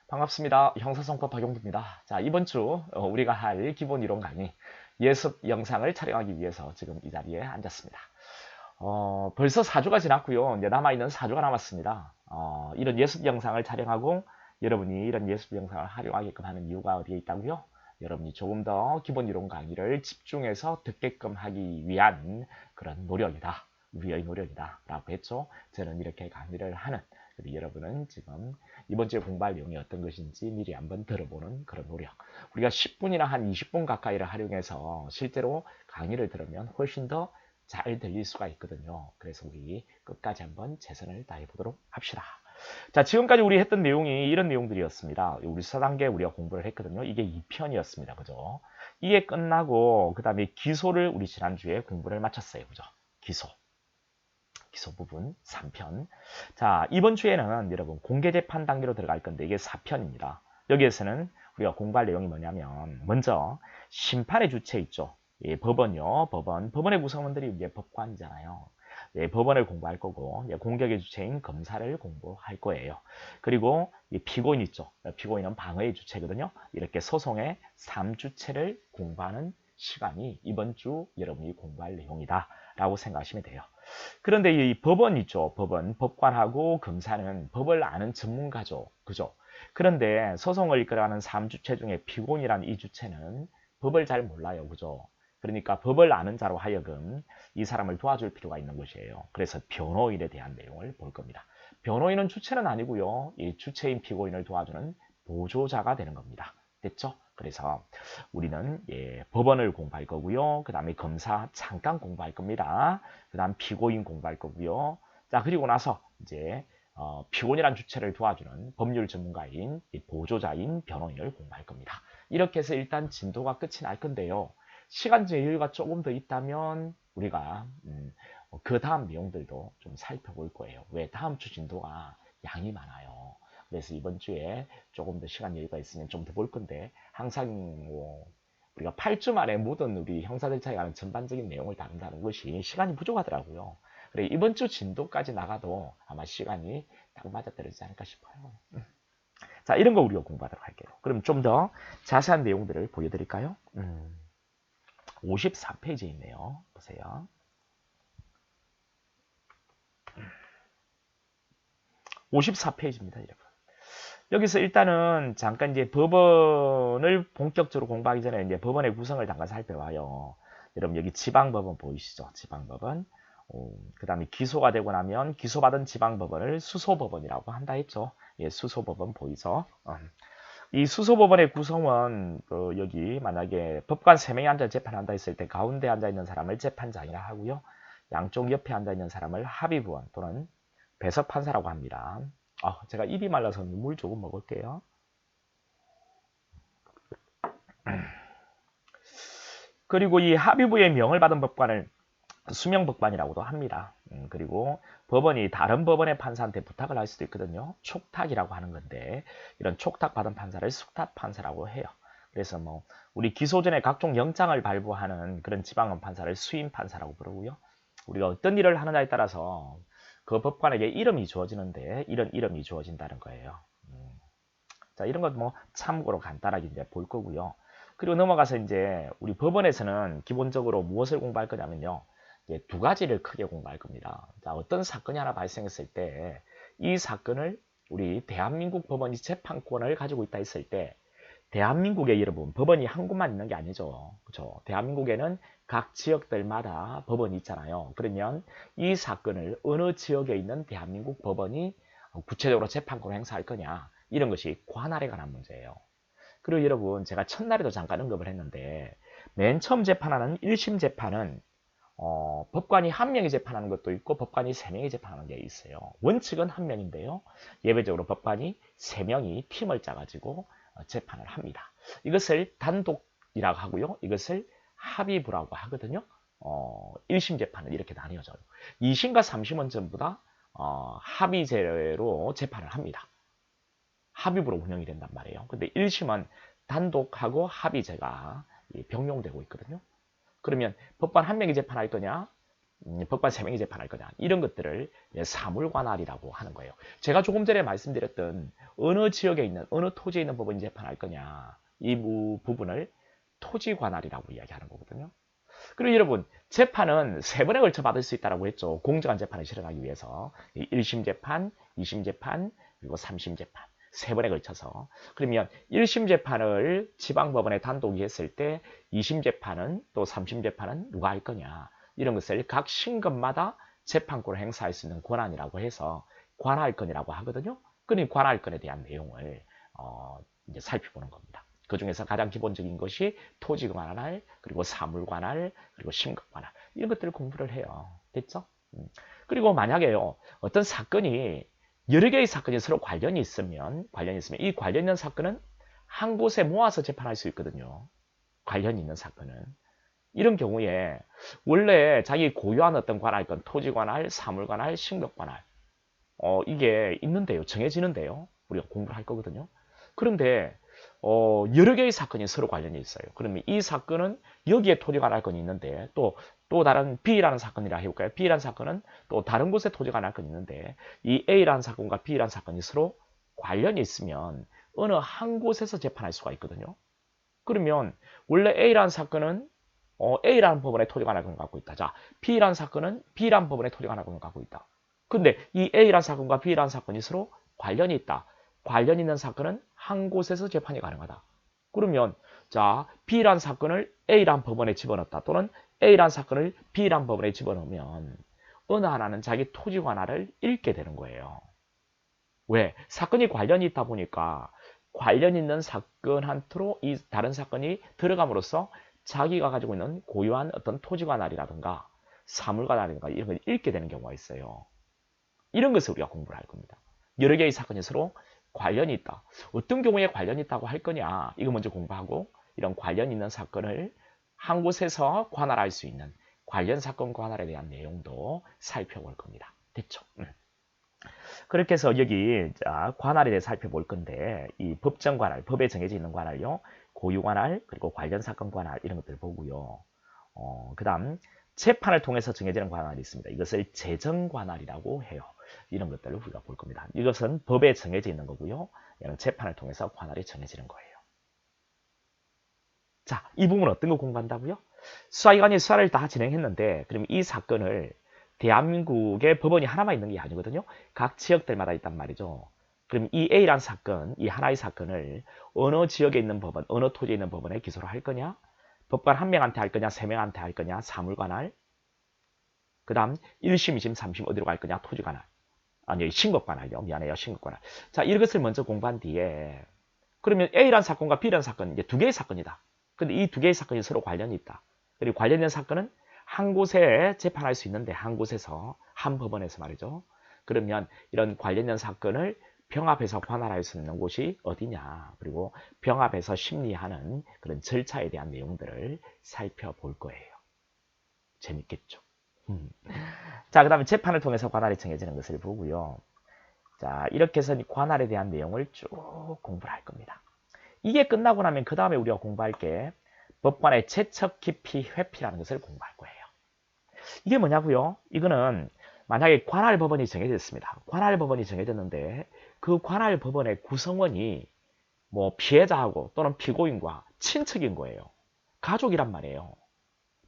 반갑습니다. 형사성법 박용두입니다. 자, 이번 주 우리가 할 기본 이론 강의 예습 영상을 촬영하기 위해서 지금 이 자리에 앉았습니다. 벌써 4주가 지났고요. 이제 남아있는 4주가 남았습니다. 이런 예습 영상을 촬영하고 여러분이 이런 예습 영상을 활용하게끔 하는 이유가 어디에 있다고요? 여러분이 조금 더 기본 이론 강의를 집중해서 듣게끔 하기 위한 그런 노력이다. 우리의 노력이다. 라고 했죠. 저는 이렇게 강의를 하는, 그리고 여러분은 지금 이번 주에 공부할 내용이 어떤 것인지 미리 한번 들어보는 그런 노력. 우리가 10분이나 한 20분 가까이를 활용해서 실제로 강의를 들으면 훨씬 더 잘 들릴 수가 있거든요. 그래서 우리 끝까지 한번 최선을 다해 보도록 합시다. 자, 지금까지 우리 했던 내용이 이런 내용들이었습니다. 우리 4단계 우리가 공부를 했거든요. 이게 2편이었습니다. 그죠? 이게 끝나고 그 다음에 기소를 우리 지난주에 공부를 마쳤어요. 그죠? 기소 부분 3편. 자, 이번 주에는 여러분 공개재판 단계로 들어갈 건데 이게 4편입니다. 여기에서는 우리가 공부할 내용이 뭐냐면 먼저 심판의 주체 있죠. 예, 법원요. 법원의 구성원들이 이제 법관이잖아요. 예, 법원을 공부할 거고 공격의 주체인 검사를 공부할 거예요. 그리고 이 피고인 있죠. 피고인은 방어의 주체거든요. 이렇게 소송의 3주체를 공부하는 시간이 이번 주 여러분이 공부할 내용이다 라고 생각하시면 돼요. 그런데 이 법원 있죠. 법관하고 검사는 법을 아는 전문가죠. 그죠? 그런데 소송을 이끌어가는 3주체 중에 피고인이라는 이 주체는 법을 잘 몰라요. 그죠? 그러니까 법을 아는 자로 하여금 이 사람을 도와줄 필요가 있는 것이에요. 그래서 변호인에 대한 내용을 볼 겁니다. 변호인은 주체는 아니고요. 이 주체인 피고인을 도와주는 보조자가 되는 겁니다. 됐죠? 그래서 우리는 법원을 공부할 거고요. 그 다음에 검사 잠깐 공부할 겁니다. 그 다음 피고인 공부할 거고요. 자, 그리고 나서 이제 피고인이란 주체를 도와주는 법률 전문가인 보조자인 변호인을 공부할 겁니다. 이렇게 해서 일단 진도가 끝이 날 건데요. 시간적 여유가 조금 더 있다면 우리가 그 다음 내용들도 좀 살펴볼 거예요. 왜? 다음 주 진도가 양이 많아요. 그래서 이번 주에 조금 더 시간 여유가 있으면 좀 더 볼 건데 항상 뭐 우리가 8주 만에 모든 우리 형사들 차에 관한 전반적인 내용을 다룬다는 것이 시간이 부족하더라고요. 그래 이번 주 진도까지 나가도 아마 시간이 딱 맞아떨어지지 않을까 싶어요. 자, 이런 거 우리가 공부하도록 할게요. 그럼 좀 더 자세한 내용들을 보여드릴까요? 54페이지에 있네요. 보세요. 54페이지입니다, 여러분. 여기서 일단은 잠깐 이제 법원을 본격적으로 공부하기 전에 이제 법원의 구성을 잠깐 살펴봐요. 여러분 여기 지방법원 보이시죠? 지방법원. 그 다음에 기소가 되고 나면 기소받은 지방법원을 수소법원이라고 한다 했죠. 예, 수소법원 보이죠? 이 수소법원의 구성은 여기 만약에 법관 3명이 앉아 재판한다 했을 때 가운데 앉아 있는 사람을 재판장이라 하고요. 양쪽 옆에 앉아 있는 사람을 합의부원 또는 배석판사라고 합니다. 제가 입이 말라서 물 조금 먹을게요. 그리고 이 합의부의 명을 받은 법관을 수명법관이라고도 합니다. 그리고 법원이 다른 법원의 판사한테 부탁을 할 수도 있거든요. 촉탁이라고 하는 건데 이런 촉탁받은 판사를 숙탁판사라고 해요. 그래서 뭐 우리 기소 전에 각종 영장을 발부하는 그런 지방원 판사를 수임판사라고 부르고요. 우리가 어떤 일을 하느냐에 따라서 그 법관에게 이름이 주어지는데 이런 이름이 주어진다는 거예요. 자, 이런 것 뭐 참고로 간단하게 이제 볼 거고요. 그리고 넘어가서 이제 우리 법원에서는 기본적으로 무엇을 공부할 거냐면요. 이제 두 가지를 크게 공부할 겁니다. 자, 어떤 사건이 하나 발생했을 때 이 사건을 우리 대한민국 법원이 재판권을 가지고 있다 했을 때 대한민국에 여러분 법원이 한 곳만 있는 게 아니죠. 그렇죠? 대한민국에는 각 지역들마다 법원이 있잖아요. 그러면 이 사건을 어느 지역에 있는 대한민국 법원이 구체적으로 재판권을 행사할 거냐 이런 것이 관할에 관한 문제예요. 그리고 여러분 제가 첫날에도 잠깐 언급을 했는데 맨 처음 재판하는 1심 재판은 법관이 한 명이 재판하는 것도 있고 법관이 3명이 재판하는 게 있어요. 원칙은 한 명인데요. 예외적으로 법관이 3명이 팀을 짜가지고 재판을 합니다. 이것을 단독이라고 하고요. 이것을 합의부라고 하거든요. 1심 재판은 이렇게 나뉘어져요. 2심과 3심은 전부 다 합의제로 재판을 합니다. 합의부로 운영이 된단 말이에요. 근데 1심은 단독하고 합의제가 병용되고 있거든요. 그러면 법관 한 명이 재판할 거냐? 법관 3명이 재판할 거냐 이런 것들을 사물관할이라고 하는 거예요. 제가 조금 전에 말씀드렸던 어느 지역에 있는 어느 토지에 있는 법원이 재판할 거냐 이 부분을 토지관할이라고 이야기하는 거거든요. 그리고 여러분 재판은 3번에 걸쳐 받을 수 있다고 했죠. 공정한 재판을 실현하기 위해서 1심 재판, 2심 재판, 그리고 3심 재판 3번에 걸쳐서. 그러면 1심 재판을 지방법원에 단독이 했을 때 2심 재판은 또 3심 재판은 누가 할 거냐 이런 것을 각 신급마다 재판권을 행사할 수 있는 권한이라고 해서 관할권이라고 하거든요. 그러니 관할권에 대한 내용을 이제 살펴보는 겁니다. 그 중에서 가장 기본적인 것이 토지관할, 그리고 사물관할, 그리고 심급관할 이런 것들을 공부를 해요. 됐죠? 그리고 만약에요 어떤 사건이 여러 개의 사건이 서로 관련이 있으면 이 관련 있는 사건은 한 곳에 모아서 재판할 수 있거든요. 관련이 있는 사건은. 이런 경우에 원래 자기 고유한 어떤 관할권, 토지관할, 사물관할, 심급관할 이게 있는데요. 정해지는데요. 우리가 공부를 할 거거든요. 그런데 여러 개의 사건이 서로 관련이 있어요. 그러면 이 사건은 여기에 토지관할권이 있는데 또 다른 B라는 사건이라 해볼까요? B라는 사건은 또 다른 곳에 토지관할권이 있는데 이 A라는 사건과 B라는 사건이 서로 관련이 있으면 어느 한 곳에서 재판할 수가 있거든요. 그러면 원래 A라는 사건은 A라는 법원의 토지관할권을 갖고 있다. 자, B라는 사건은 B라는 법원의 토지관할권을 갖고 있다. 근데 이 A라는 사건과 B라는 사건이 서로 관련이 있다. 관련 있는 사건은 한 곳에서 재판이 가능하다. 그러면 자, B라는 사건을 A라는 법원에 집어넣었다. 또는 A라는 사건을 B라는 법원에 집어넣으면 어느 하나는 자기 토지 관할을 잃게 되는 거예요. 왜? 사건이 관련이 있다 보니까 관련 있는 사건한테로 이 다른 사건이 들어감으로써 자기가 가지고 있는 고유한 어떤 토지 관할이라든가 사물 관할이라든가 이런 걸 잃게 되는 경우가 있어요. 이런 것을 우리가 공부를 할 겁니다. 여러 개의 사건이 서로 관련이 있다. 어떤 경우에 관련이 있다고 할 거냐. 이거 먼저 공부하고 이런 관련 있는 사건을 한 곳에서 관할할 수 있는 관련 사건 관할에 대한 내용도 살펴볼 겁니다. 됐죠? 그렇게 해서 여기 관할에 대해 살펴볼 건데 이 법정 관할, 법에 정해져 있는 관할요. 고유 관할, 그리고 관련 사건 관할 이런 것들 보고요. 그다음 재판을 통해서 정해지는 관할이 있습니다. 이것을 재정 관할이라고 해요. 이런 것들을 우리가 볼 겁니다. 이것은 법에 정해져 있는 거고요. 이는 재판을 통해서 관할이 정해지는 거예요. 자, 이 부분은 어떤 거 공부한다고요? 수사기관이 수사를 다 진행했는데 그럼 이 사건을 대한민국의 법원이 하나만 있는 게 아니거든요. 각 지역들마다 있단 말이죠. 그럼 이 A라는 사건, 이 하나의 사건을 어느 지역에 있는 법원, 어느 토지에 있는 법원에 기소를 할 거냐? 법관 한 명한테 할 거냐, 3명한테 할 거냐, 사물관할. 그 다음 1심, 2심, 3심 어디로 갈 거냐, 토지관할. 아니, 신고관할요. 미안해요, 신고관할. 자, 이것을 먼저 공부한 뒤에 그러면 A라는 사건과 B라는 사건은 이제 두 개의 사건이다. 근데 이 두 개의 사건이 서로 관련이 있다. 그리고 관련된 사건은 한 곳에 재판할 수 있는데 한 곳에서 한 법원에서 말이죠. 그러면 이런 관련된 사건을 병합해서 관할할 수 있는 곳이 어디냐. 그리고 병합해서 심리하는 그런 절차에 대한 내용들을 살펴볼 거예요. 재밌겠죠. 자, 그 다음에 재판을 통해서 관할이 정해지는 것을 보고요. 자, 이렇게 해서 관할에 대한 내용을 쭉 공부를 할 겁니다. 이게 끝나고 나면 그 다음에 우리가 공부할 게 법관의 채척, 기피, 회피라는 것을 공부할 거예요. 이게 뭐냐고요? 이거는 만약에 관할 법원이 정해졌습니다. 관할 법원이 정해졌는데 그 관할 법원의 구성원이 뭐 피해자하고 또는 피고인과 친척인 거예요. 가족이란 말이에요.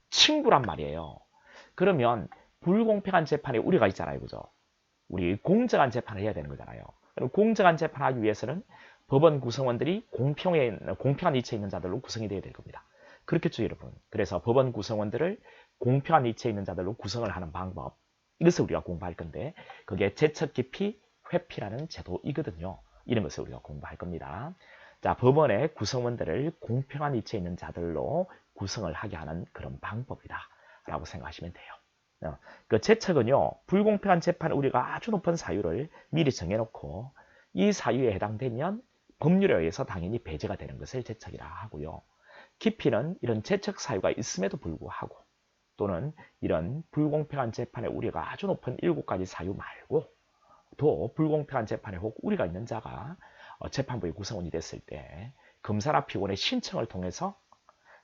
친구란 말이에요. 그러면 불공평한 재판에 우려가 있잖아요. 그죠? 우리 공정한 재판을 해야 되는 거잖아요. 그럼 공정한 재판을 하기 위해서는 법원 구성원들이 공평한 이치에 있는 자들로 구성이 되어야 될 겁니다. 그렇겠죠, 여러분. 그래서 법원 구성원들을 공평한 이치에 있는 자들로 구성을 하는 방법. 이것을 우리가 공부할 건데, 그게 제척 기피, 회피라는 제도이거든요. 이런 것을 우리가 공부할 겁니다. 자, 법원의 구성원들을 공평한 이치에 있는 자들로 구성을 하게 하는 그런 방법이다. 라고 생각하시면 돼요. 그 제척은요, 불공평한 재판을 우리가 아주 높은 사유를 미리 정해놓고 이 사유에 해당되면 법률에 의해서 당연히 배제가 되는 것을 제척이라 하고요. 기피는 이런 제척 사유가 있음에도 불구하고 또는 이런 불공평한 재판의 우려가 아주 높은 7가지 사유 말고 또 불공평한 재판에 혹 우려가 있는 자가 재판부의 구성원이 됐을 때 검사나 피고인의 신청을 통해서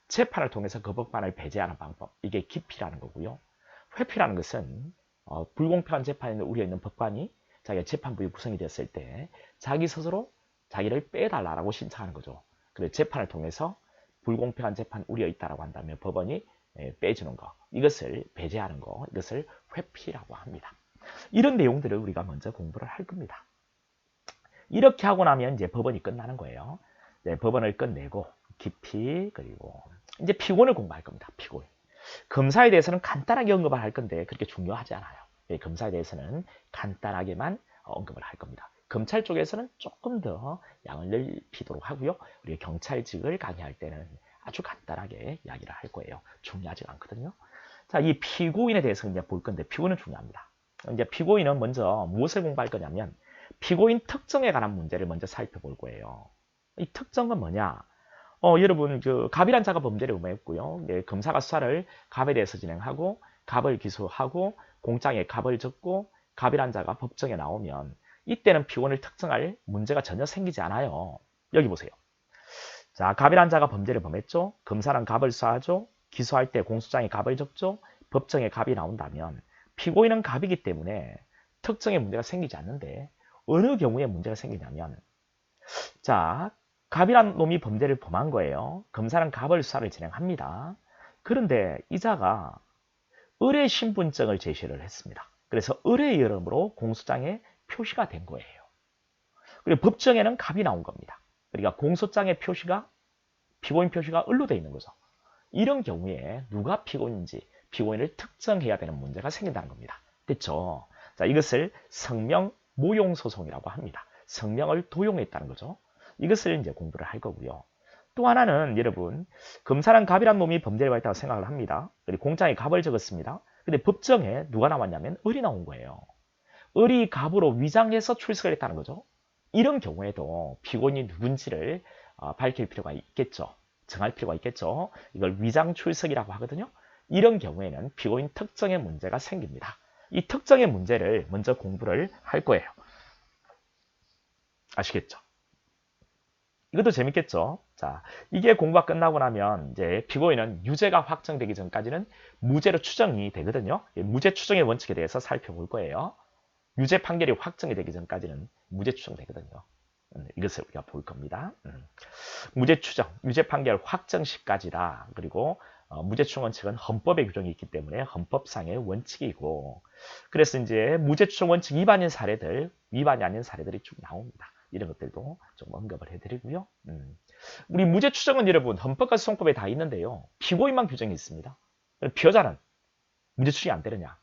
재판을 통해서 그 법관을 배제하는 방법, 이게 기피라는 거고요. 회피라는 것은 불공평한 재판에 우려있는 법관이 자기가 재판부에 구성이 됐을 때 자기 스스로 자기를 빼달라고 신청하는 거죠. 그래서 재판을 통해서 불공평한 재판 우려 있다라고 한다면 법원이 빼주는 거, 이것을 배제하는 거, 이것을 회피라고 합니다. 이런 내용들을 우리가 먼저 공부를 할 겁니다. 이렇게 하고 나면 이제 법원이 끝나는 거예요. 네, 법원을 끝내고 기피, 그리고 이제 피고인을 공부할 겁니다. 피고인. 검사에 대해서는 간단하게 언급을 할 건데 그렇게 중요하지 않아요. 예, 검사에 대해서는 간단하게만 언급을 할 겁니다. 검찰 쪽에서는 조금 더 양을 넓히도록 하고요. 우리가 경찰직을 강의할 때는 아주 간단하게 이야기를 할 거예요. 중요하지 않거든요. 자, 이 피고인에 대해서 이제 볼 건데 피고인은 중요합니다. 이제 피고인은 먼저 무엇을 공부할 거냐면 피고인 특정에 관한 문제를 먼저 살펴볼 거예요. 이 특정은 뭐냐? 여러분 그 갑이란 자가 범죄를 범했고요. 네, 검사가 수사를 갑에 대해서 진행하고 갑을 기소하고 공장에 갑을 적고 갑이란 자가 법정에 나오면 이때는 피고인을 특정할 문제가 전혀 생기지 않아요. 여기 보세요. 자, 갑이란 자가 범죄를 범했죠. 검사는 갑을 수사하죠. 기소할 때 공소장에 갑을 적죠. 법정에 갑이 나온다면 피고인은 갑이기 때문에 특정의 문제가 생기지 않는데 어느 경우에 문제가 생기냐면 자, 갑이란 놈이 범죄를 범한 거예요. 검사는 갑을 수사를 진행합니다. 그런데 이자가 의뢰 신분증을 제시를 했습니다. 그래서 의뢰 이름으로 공소장에 표시가 된 거예요. 그리고 법정에는 갑이 나온 겁니다. 그러니까 공소장의 표시가 피고인 표시가 을로 되어 있는 거죠. 이런 경우에 누가 피고인인지 피고인을 특정해야 되는 문제가 생긴다는 겁니다. 됐죠? 자, 이것을 성명 모용 소송이라고 합니다. 성명을 도용했다는 거죠. 이것을 이제 공부를 할 거고요. 또 하나는 여러분 검사는 갑이란 놈이 범죄를 했다고 생각을 합니다. 그리고 공장에 갑을 적었습니다. 근데 법정에 누가 나왔냐면 을이 나온 거예요. 을이 갑으로 위장해서 출석을 했다는 거죠. 이런 경우에도 피고인이 누군지를 밝힐 필요가 있겠죠. 정할 필요가 있겠죠. 이걸 위장 출석이라고 하거든요. 이런 경우에는 피고인 특정의 문제가 생깁니다. 이 특정의 문제를 먼저 공부를 할 거예요. 아시겠죠? 이것도 재밌겠죠? 자, 이게 공부가 끝나고 나면 이제 피고인은 유죄가 확정되기 전까지는 무죄로 추정이 되거든요. 무죄 추정의 원칙에 대해서 살펴볼 거예요. 유죄 판결이 확정이 되기 전까지는 무죄 추정되거든요. 이것을 우리가 볼 겁니다. 무죄 추정, 유죄 판결 확정 시까지다. 그리고 무죄 추정 원칙은 헌법에 규정이 있기 때문에 헌법상의 원칙이고, 그래서 이제 무죄 추정 원칙 위반인 사례들, 위반이 아닌 사례들이 쭉 나옵니다. 이런 것들도 좀 언급을 해드리고요. 우리 무죄 추정은 여러분 헌법과 소송법에 다 있는데요. 피고인만 규정이 있습니다. 피해자는 무죄 추정이 안 되느냐?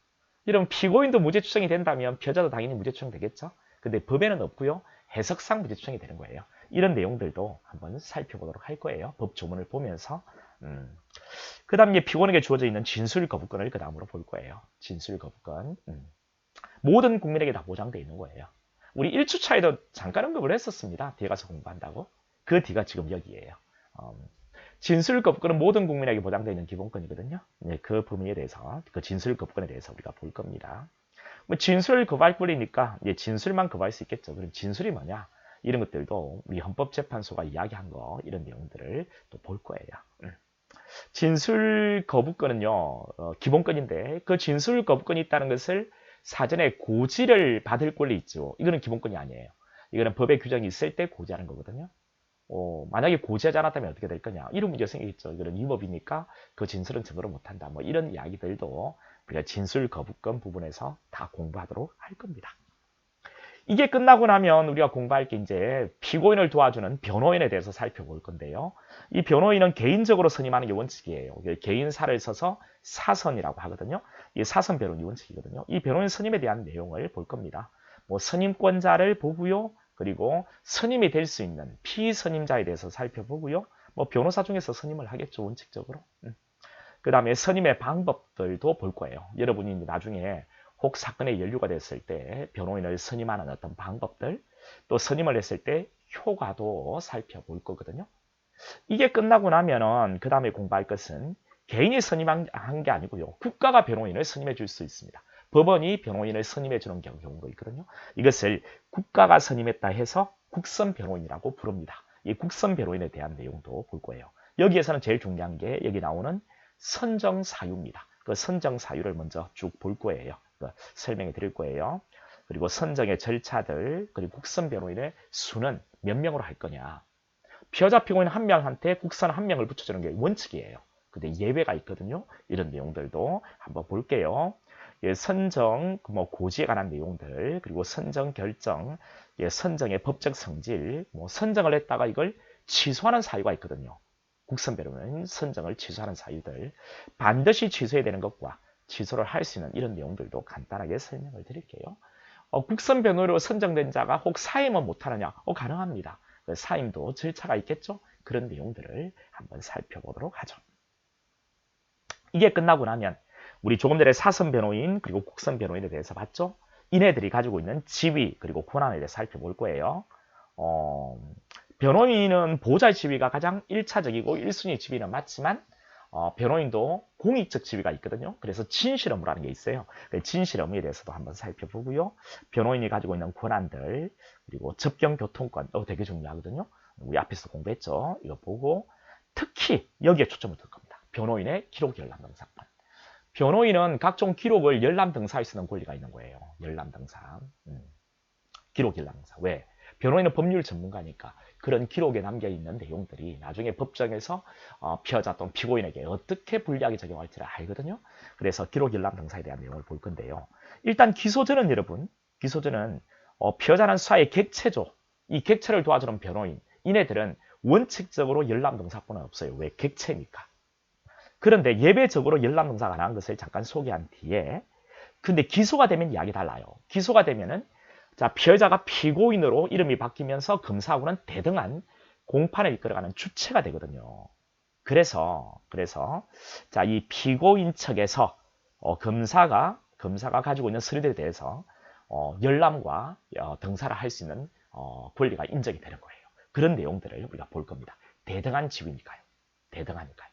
여러분 피고인도 무죄 추정이 된다면 피해자도 당연히 무죄 추정 되겠죠? 근데 법에는 없고요. 해석상 무죄 추정이 되는 거예요. 이런 내용들도 한번 살펴보도록 할 거예요. 법 조문을 보면서. 그 다음에 피고인에게 주어져 있는 진술 거부권을 그 다음으로 볼 거예요. 진술 거부권. 모든 국민에게 다 보장되어 있는 거예요. 우리 1주차에도 잠깐 언급을 했었습니다. 뒤에 가서 공부한다고. 그 뒤가 지금 여기에요. 진술 거부권은 모든 국민에게 보장되어 있는 기본권이거든요. 네, 그 범위에 대해서, 그 진술 거부권에 대해서 우리가 볼 겁니다. 진술 거부할 권리니까 진술만 거부할 수 있겠죠. 그럼 진술이 뭐냐? 이런 것들도 우리 헌법재판소가 이야기한 거, 이런 내용들을 또 볼 거예요. 진술 거부권은요, 기본권인데 그 진술 거부권이 있다는 것을 사전에 고지를 받을 권리 있죠. 이거는 기본권이 아니에요. 이거는 법의 규정이 있을 때 고지하는 거거든요. 만약에 고지하지 않았다면 어떻게 될 거냐? 이런 문제가 생기겠죠. 이거는 위법이니까 그 진술은 증거를 못한다. 뭐 이런 이야기들도 우리가 진술 거부권 부분에서 다 공부하도록 할 겁니다. 이게 끝나고 나면 우리가 공부할 게 이제 피고인을 도와주는 변호인에 대해서 살펴볼 건데요. 이 변호인은 개인적으로 선임하는 게 원칙이에요. 개인사를 써서 사선이라고 하거든요. 이 사선 변호인이 원칙이거든요. 이 변호인 선임에 대한 내용을 볼 겁니다. 뭐 선임권자를 보고요. 그리고 선임이 될 수 있는 피선임자에 대해서 살펴보고요. 뭐 변호사 중에서 선임을 하겠죠. 원칙적으로. 그 다음에 선임의 방법들도 볼 거예요. 여러분이 나중에 혹 사건에 연루가 됐을 때 변호인을 선임하는 어떤 방법들, 또 선임을 했을 때 효과도 살펴볼 거거든요. 이게 끝나고 나면은 그 다음에 공부할 것은 개인이 선임한 게 아니고요. 국가가 변호인을 선임해 줄 수 있습니다. 법원이 변호인을 선임해 주는 경우도 있거든요. 이것을 국가가 선임했다 해서 국선 변호인이라고 부릅니다. 이 국선 변호인에 대한 내용도 볼 거예요. 여기에서는 제일 중요한 게 여기 나오는 선정 사유입니다. 그 선정 사유를 먼저 쭉 볼 거예요. 설명해 드릴 거예요. 그리고 선정의 절차들, 그리고 국선 변호인의 수는 몇 명으로 할 거냐. 피해자 피고인 한 명한테 국선 한 명을 붙여주는 게 원칙이에요. 근데 예외가 있거든요. 이런 내용들도 한번 볼게요. 예, 선정, 뭐 고지에 관한 내용들, 그리고 선정 결정, 예, 선정의 법적 성질, 뭐 선정을 했다가 이걸 취소하는 사유가 있거든요. 국선배로는 선정을 취소하는 사유들, 반드시 취소해야 되는 것과 취소를 할 수 있는 이런 내용들도 간단하게 설명을 드릴게요. 국선 변호로 선정된 자가 혹 사임은 못하느냐? 가능합니다. 사임도 절차가 있겠죠? 그런 내용들을 한번 살펴보도록 하죠. 이게 끝나고 나면 우리 조금 전에 사선 변호인 그리고 국선 변호인에 대해서 봤죠? 이네들이 가지고 있는 지위 그리고 권한에 대해서 살펴볼 거예요. 변호인은 보호자의 지위가 가장 1차적이고 1순위 지위는 맞지만 변호인도 공익적 지위가 있거든요. 그래서 진실 업무라는 게 있어요. 진실 업무에 대해서도 한번 살펴보고요. 변호인이 가지고 있는 권한들 그리고 접견교통권 되게 중요하거든요. 우리 앞에서 공부했죠. 이거 보고 특히 여기에 초점을 둘 겁니다. 변호인의 기록 열람 등사권. 변호인은 각종 기록을 열람 등사할 수 있는 권리가 있는 거예요. 열람 등사. 기록 열람 등사. 왜? 변호인은 법률 전문가니까 그런 기록에 남겨있는 내용들이 나중에 법정에서 피해자 또는 피고인에게 어떻게 불리하게 적용할지를 알거든요. 그래서 기록 열람 등사에 대한 내용을 볼 건데요. 일단 기소전은 여러분, 기소전은 피해자는 수사의 객체죠. 이 객체를 도와주는 변호인, 이네들은 원칙적으로 열람 등사권은 없어요. 왜? 객체니까. 그런데 예외적으로 열람 등사가 가능한 것을 잠깐 소개한 뒤에 근데 기소가 되면 이야기 달라요. 기소가 되면은 자, 피해자가 피고인으로 이름이 바뀌면서 검사하고는 대등한 공판을 이끌어가는 주체가 되거든요. 그래서 자, 이 피고인 측에서 검사가 가지고 있는 서류들에 대해서 열람과 등사를 할 수 있는 권리가 인정이 되는 거예요. 그런 내용들을 우리가 볼 겁니다. 대등한 지위니까요. 대등하니까요.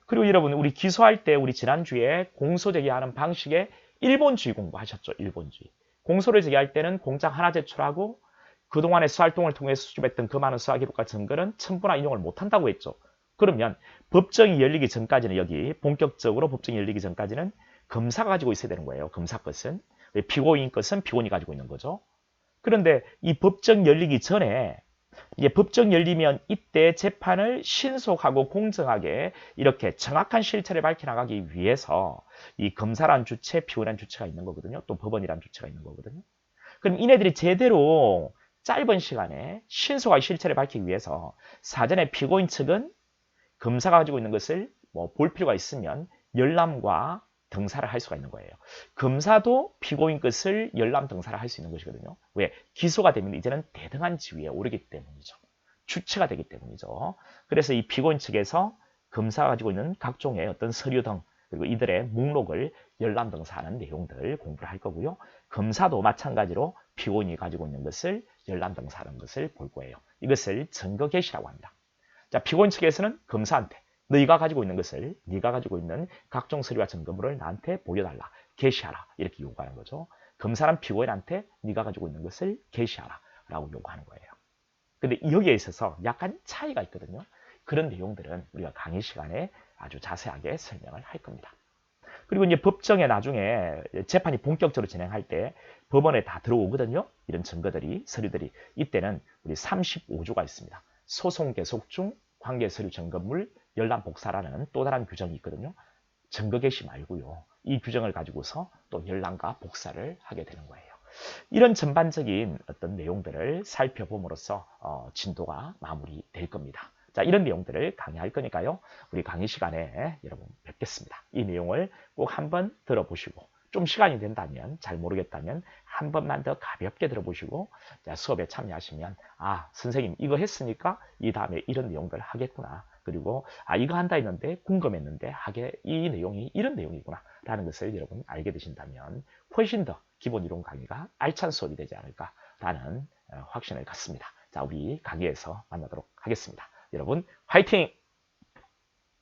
그리고 여러분 우리 기소할 때 우리 지난주에 공소 제기하는 방식에 일본주의 공부하셨죠? 일본주의. 공소를 제기할 때는 공장 하나 제출하고 그동안의 수활동을 통해 수집했던 그 많은 수사 기록과 증거는 첨부나 인용을 못한다고 했죠. 그러면 법정이 열리기 전까지는 여기 본격적으로 법정이 열리기 전까지는 검사가 가지고 있어야 되는 거예요. 검사 것은. 피고인 것은 피고인이 가지고 있는 거죠. 그런데 이 법정 열리기 전에 이제 법정 열리면 이때 재판을 신속하고 공정하게 이렇게 정확한 실체를 밝혀나가기 위해서 이 검사란 주체, 피고란 주체가 있는 거거든요. 또 법원이란 주체가 있는 거거든요. 그럼 이네들이 제대로 짧은 시간에 신속하게 실체를 밝히기 위해서 사전에 피고인 측은 검사가 가지고 있는 것을 볼 필요가 있으면 열람과 등사를 할 수가 있는 거예요. 검사도 피고인 것을 열람 등사를 할 수 있는 것이거든요. 왜? 기소가 되면 이제는 대등한 지위에 오르기 때문이죠. 주체가 되기 때문이죠. 그래서 이 피고인 측에서 검사가 가지고 있는 각종의 어떤 서류 등 그리고 이들의 목록을 열람 등사하는 내용들 공부를 할 거고요. 검사도 마찬가지로 피고인이 가지고 있는 것을 열람 등사하는 것을 볼 거예요. 이것을 증거 개시라고 합니다. 자, 피고인 측에서는 검사한테 너희가 가지고 있는 것을 네가 가지고 있는 각종 서류와 증거물을 나한테 보여달라. 게시하라. 이렇게 요구하는 거죠. 검사는 피고인한테 네가 가지고 있는 것을 게시하라. 라고 요구하는 거예요. 근데 여기에 있어서 약간 차이가 있거든요. 그런 내용들은 우리가 강의 시간에 아주 자세하게 설명을 할 겁니다. 그리고 이제 법정에 나중에 재판이 본격적으로 진행할 때 법원에 다 들어오거든요. 이런 증거들이, 서류들이. 이때는 우리 35조가 있습니다. 소송 계속 중 관계 서류 증거물 열람 복사라는 또 다른 규정이 있거든요. 증거 개시 말고요. 이 규정을 가지고서 또 열람과 복사를 하게 되는 거예요. 이런 전반적인 어떤 내용들을 살펴봄으로써 진도가 마무리될 겁니다. 자, 이런 내용들을 강의할 거니까요. 우리 강의 시간에 여러분 뵙겠습니다. 이 내용을 꼭 한번 들어보시고 좀 시간이 된다면 잘 모르겠다면 한 번만 더 가볍게 들어보시고 자, 수업에 참여하시면 아 선생님 이거 했으니까 이 다음에 이런 내용들 하겠구나. 그리고 아 이거 한다 했는데 궁금했는데 하게 이 내용이 이런 내용이구나 라는 것을 여러분 알게 되신다면 훨씬 더 기본 이론 강의가 알찬 수업이 되지 않을까라는 확신을 갖습니다. 자, 우리 강의에서 만나도록 하겠습니다. 여러분 화이팅!